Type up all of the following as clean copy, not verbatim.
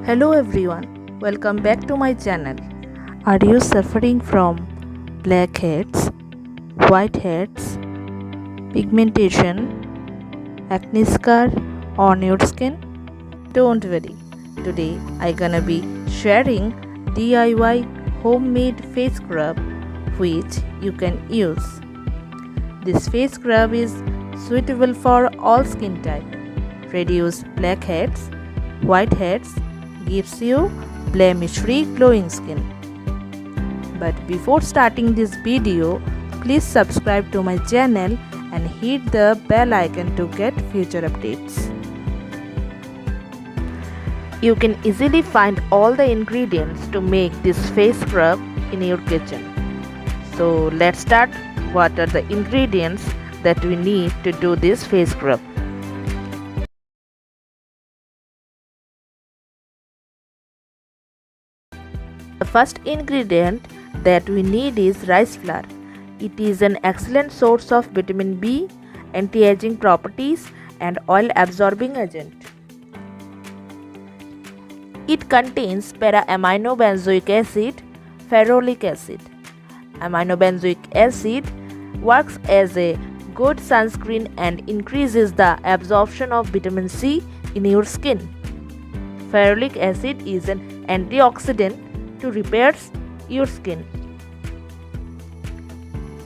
Hello everyone, welcome back to my channel. Are you suffering from blackheads, whiteheads, pigmentation, acne scar on your skin? Don't worry, today I gonna be sharing DIY homemade face scrub which you can use. This face scrub is suitable for all skin type, reduce blackheads, whiteheads, gives you blemish-free glowing skin. But before starting this video, please subscribe to my channel and hit the bell icon to get future updates. You can easily find all the ingredients to make this face scrub in your kitchen. So let's start. What are the ingredients that we need to do this face scrub? The first ingredient that we need is rice flour. It is an excellent source of vitamin B, anti-aging properties and oil absorbing agent. It contains para-aminobenzoic acid, ferulic acid. Aminobenzoic acid works as a good sunscreen and increases the absorption of vitamin C in your skin. Ferulic acid is an antioxidant to repair your skin.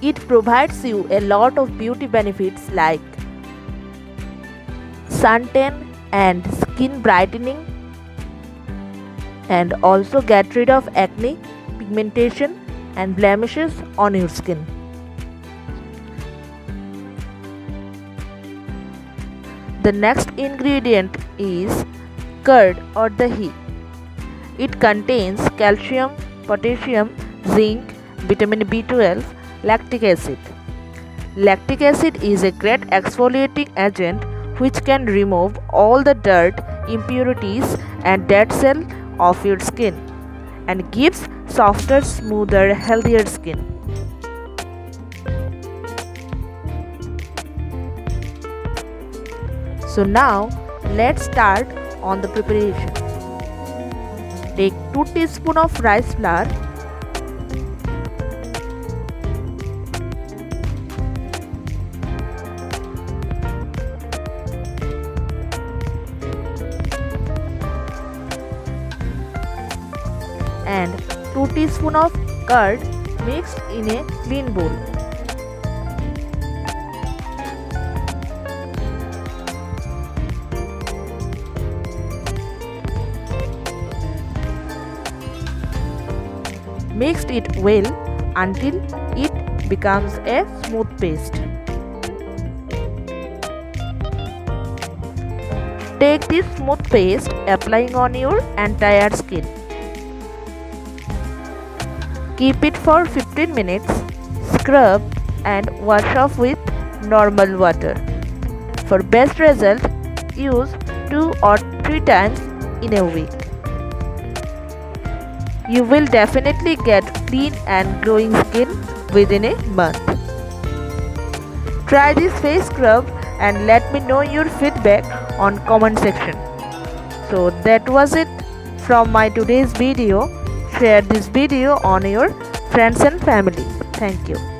It provides you a lot of beauty benefits like suntan and skin brightening, and also get rid of acne, pigmentation and blemishes on your skin. The next ingredient is curd or dahi. It contains calcium, potassium, zinc, vitamin B12, lactic acid. Lactic acid is a great exfoliating agent which can remove all the dirt, impurities and dead cells of your skin and gives softer, smoother, healthier skin. So now let's start on the preparation. Take 2 teaspoons of rice flour, and 2 teaspoons of curd mixed in a clean bowl. Mix it well until it becomes a smooth paste. Take this smooth paste, applying on your entire skin. Keep it for 15 minutes, scrub and wash off with normal water. For best result, use 2 or 3 times in a week. You will definitely get clean and glowing skin within a month. Try this face scrub and let me know your feedback on comment section. So that was it from my today's video. Share this video on your friends and family. Thank you.